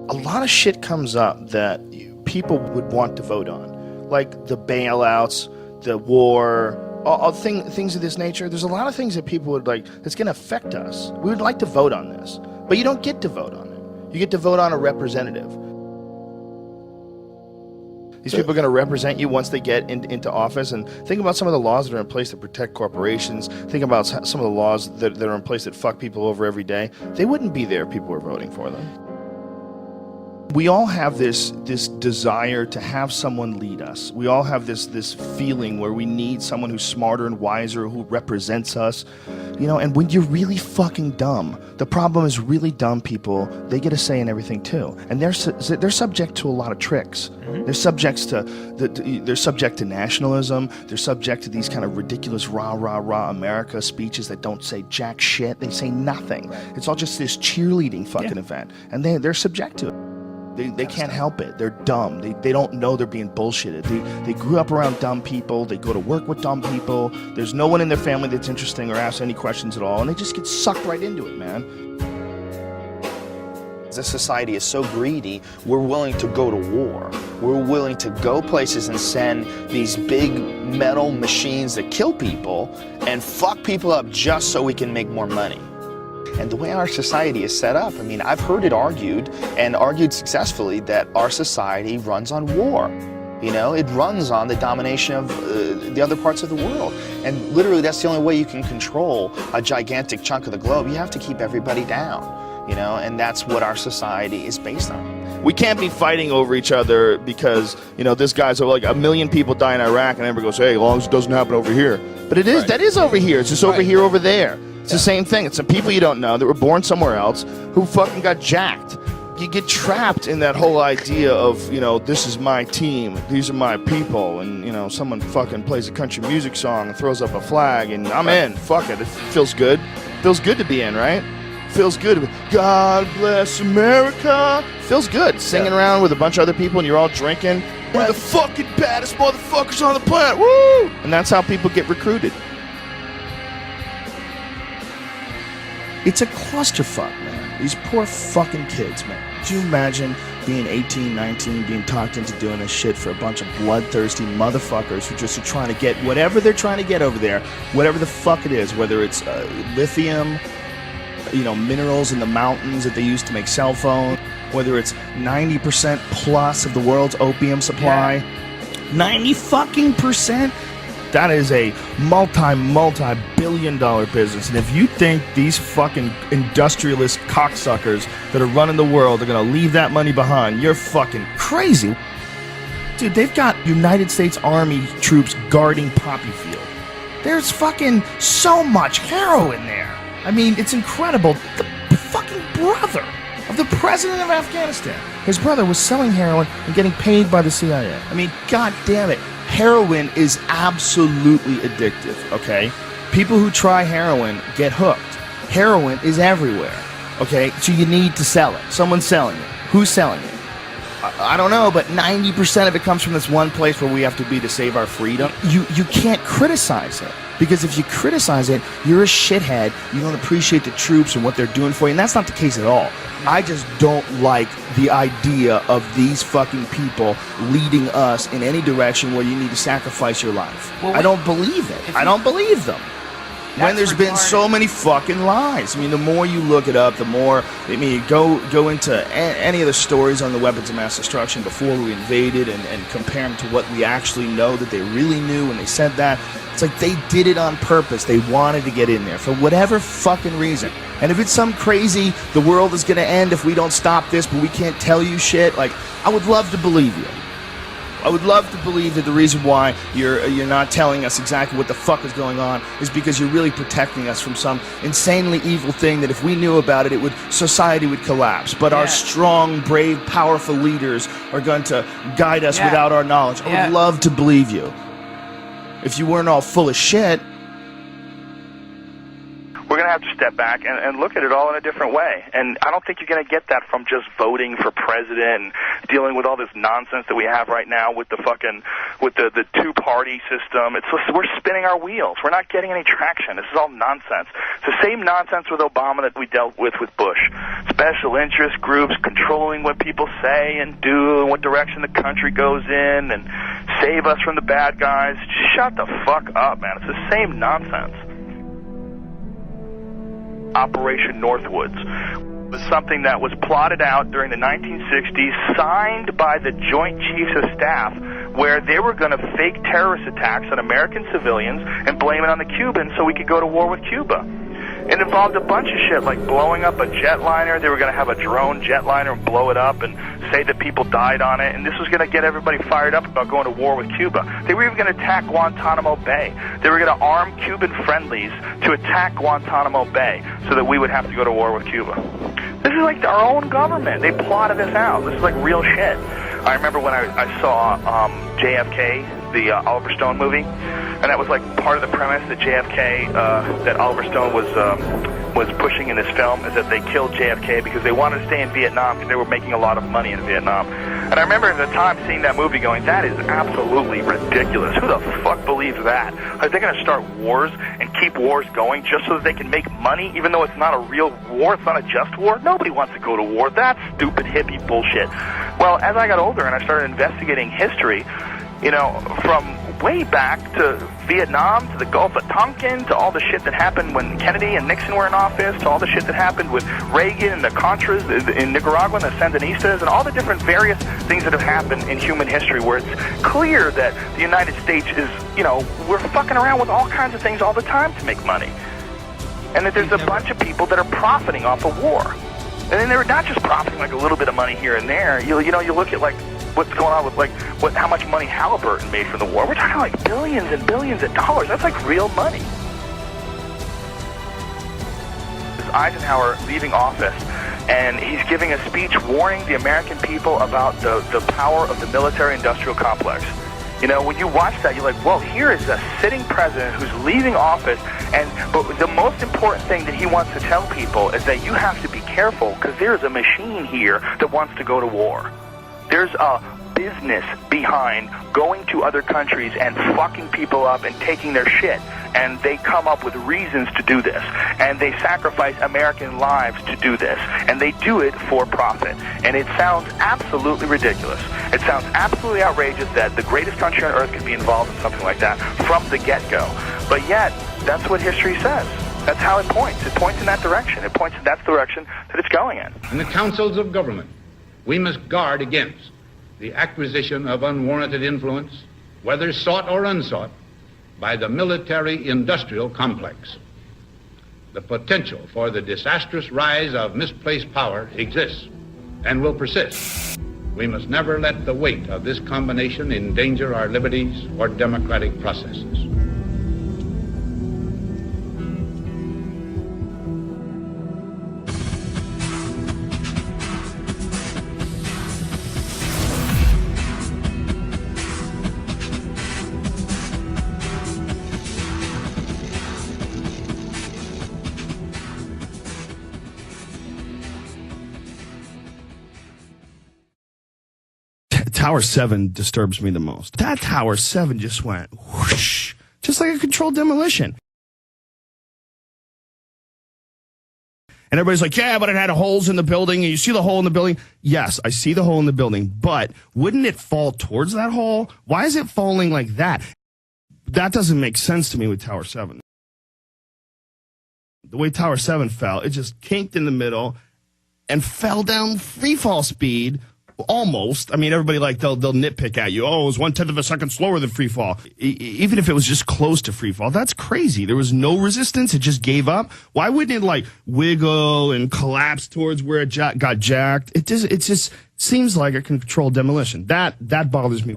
a lot of shit comes up that people would want to vote on, like the bailouts, the war, all things of this nature. There's a lot of things that people would like that's going to affect us. We would like to vote on this, but you don't get to vote on it. You get to vote on a representative. These people are going to represent you once they get into office. And think about some of the laws that are in place that protect corporations. Think about some of the laws that are in place that fuck people over every day. They wouldn't be there if people were voting for them. We all have this desire to have someone lead us. We all have this feeling where we need someone who's smarter and wiser, who represents us. You know, and when you're really fucking dumb, the problem is really dumb people, they get a say in everything too. And they're subject to a lot of tricks. Mm-hmm. They're subject to nationalism. They're subject to these kind of ridiculous rah, rah, rah America speeches that don't say jack shit. They say nothing. It's all just this cheerleading fucking event. And they're subject to it. They can't help it. They're dumb. They don't know they're being bullshitted. They grew up around dumb people. They go to work with dumb people. There's no one in their family that's interesting or asks any questions at all, and they just get sucked right into it, man. This society is so greedy, we're willing to go to war. We're willing to go places and send these big metal machines that kill people and fuck people up just so we can make more money. And the way our society is set up, I mean, I've heard it argued, and argued successfully, that our society runs on war. You know, it runs on the domination of the other parts of the world. And literally, that's the only way you can control a gigantic chunk of the globe. You have to keep everybody down, you know, and that's what our society is based on. We can't be fighting over each other because, you know, this guy's like 1 million people die in Iraq, and everybody goes, hey, as long as it doesn't happen over here. But it is, that is over here. It's just over here, over there. It's the same thing. It's some people you don't know that were born somewhere else who fucking got jacked. You get trapped in that whole idea of, you know, this is my team, these are my people, and, you know, someone fucking plays a country music song and throws up a flag, and I'm in. Fuck it. It feels good. Feels good to be in, right? Feels good to be, God bless America. Feels good. Singing around with a bunch of other people and you're all drinking. We're the fucking baddest motherfuckers on the planet. Woo! And that's how people get recruited. It's a clusterfuck, man. These poor fucking kids, man. Could you imagine being 18, 19, being talked into doing this shit for a bunch of bloodthirsty motherfuckers who just are trying to get whatever they're trying to get over there, whatever the fuck it is, whether it's lithium, you know, minerals in the mountains that they use to make cell phones, whether it's 90% plus of the world's opium supply, 90 fucking percent. That is a multi-billion-dollar business. And if you think these fucking industrialist cocksuckers that are running the world are going to leave that money behind, you're fucking crazy. Dude, they've got United States Army troops guarding Poppy Field. There's fucking so much heroin there. I mean, it's incredible. The fucking brother of the president of Afghanistan, his brother was selling heroin and getting paid by the CIA. I mean, god damn it. Heroin is absolutely addictive, okay? People who try heroin get hooked. Heroin is everywhere, okay? So you need to sell it. Someone's selling it. Who's selling it? I don't know, but 90% of it comes from this one place where we have to be to save our freedom. You can't criticize it. Because if you criticize it, you're a shithead. You don't appreciate the troops and what they're doing for you. And that's not the case at all. I just don't like the idea of these fucking people leading us in any direction where you need to sacrifice your life. Well, I don't believe it. I don't believe them. When there's been so many fucking lies. I mean, the more you look it up, the more, I mean, go into any of the stories on the weapons of mass destruction before we invaded and compare them to what we actually know that they really knew when they said that. It's like they did it on purpose. They wanted to get in there for whatever fucking reason. And if it's some crazy, the world is going to end if we don't stop this, but we can't tell you shit, like, I would love to believe you. I would love to believe that the reason why you're not telling us exactly what the fuck is going on is because you're really protecting us from some insanely evil thing that if we knew about it, society would collapse. But our strong, brave, powerful leaders are going to guide us without our knowledge. I would love to believe you. If you weren't all full of shit. We're going to have to step step back and look at it all in a different way. And I don't think you're going to get that from just voting for president and dealing with all this nonsense that we have right now with the two-party system. We're spinning our wheels. We're not getting any traction. This is all nonsense. It's the same nonsense with Obama that we dealt with Bush. Special interest groups controlling what people say and do and what direction the country goes in and save us from the bad guys. Just shut the fuck up, man. It's the same nonsense. Operation Northwoods was something that was plotted out during the 1960s, signed by the Joint Chiefs of Staff, where they were going to fake terrorist attacks on American civilians and blame it on the Cubans so we could go to war with Cuba. It involved a bunch of shit, like blowing up a jetliner. They were going to have a drone jetliner and blow it up and say that people died on it. And this was going to get everybody fired up about going to war with Cuba. They were even going to attack Guantanamo Bay. They were going to arm Cuban friendlies to attack Guantanamo Bay so that we would have to go to war with Cuba. This is like our own government. They plotted this out. This is like real shit. I remember when I saw JFK, the Oliver Stone movie, and that was like part of the premise that JFK, that Oliver Stone was pushing in this film, is that they killed JFK because they wanted to stay in Vietnam because they were making a lot of money in Vietnam. And I remember at the time seeing that movie going, that is absolutely ridiculous. Who the fuck believes that? Are they going to start wars and keep wars going just so that they can make money, even though it's not a real war, it's not a just war? Nobody wants to go to war. That's stupid hippie bullshit. Well, as I got older and I started investigating history, you know, from way back to Vietnam, to the Gulf of Tonkin, to all the shit that happened when Kennedy and Nixon were in office, to all the shit that happened with Reagan and the Contras in Nicaragua and the Sandinistas, and all the different various things that have happened in human history where it's clear that the United States is, you know, we're fucking around with all kinds of things all the time to make money. And that there's a bunch of people that are profiting off of war. And then they're not just profiting like a little bit of money here and there. You look at like what's going on with like how much money Halliburton made from the war. We're talking like billions and billions of dollars. That's like real money. Eisenhower leaving office, and he's giving a speech warning the American people about the power of the military-industrial complex. You know, when you watch that, you're like, well, here is a sitting president who's leaving office, but the most important thing that he wants to tell people is that you have to be careful because there's a machine here that wants to go to war. There's a business behind going to other countries and fucking people up and taking their shit. And they come up with reasons to do this. And they sacrifice American lives to do this. And they do it for profit. And it sounds absolutely ridiculous. It sounds absolutely outrageous that the greatest country on earth could be involved in something like that from the get-go. But yet, that's what history says. That's how it points. It points in that direction. It points in that direction that it's going in. In the councils of government, we must guard against the acquisition of unwarranted influence, whether sought or unsought, by the military-industrial complex. The potential for the disastrous rise of misplaced power exists and will persist. We must never let the weight of this combination endanger our liberties or democratic processes. Tower 7 disturbs me the most. That Tower 7 just went whoosh, just like a controlled demolition. And everybody's like, yeah, but it had holes in the building, and you see the hole in the building. Yes, I see the hole in the building, but wouldn't it fall towards that hole? Why is it falling like that? That doesn't make sense to me with Tower 7. The way Tower 7 fell, it just kinked in the middle and fell down free fall speed. Almost. I mean, everybody they'll nitpick at you. Oh, it was 1/10 of a second slower than free fall. Even if it was just close to free fall, that's crazy. There was no resistance. It just gave up. Why wouldn't it wiggle and collapse towards where it got jacked? It just seems like a controlled demolition. That bothers me.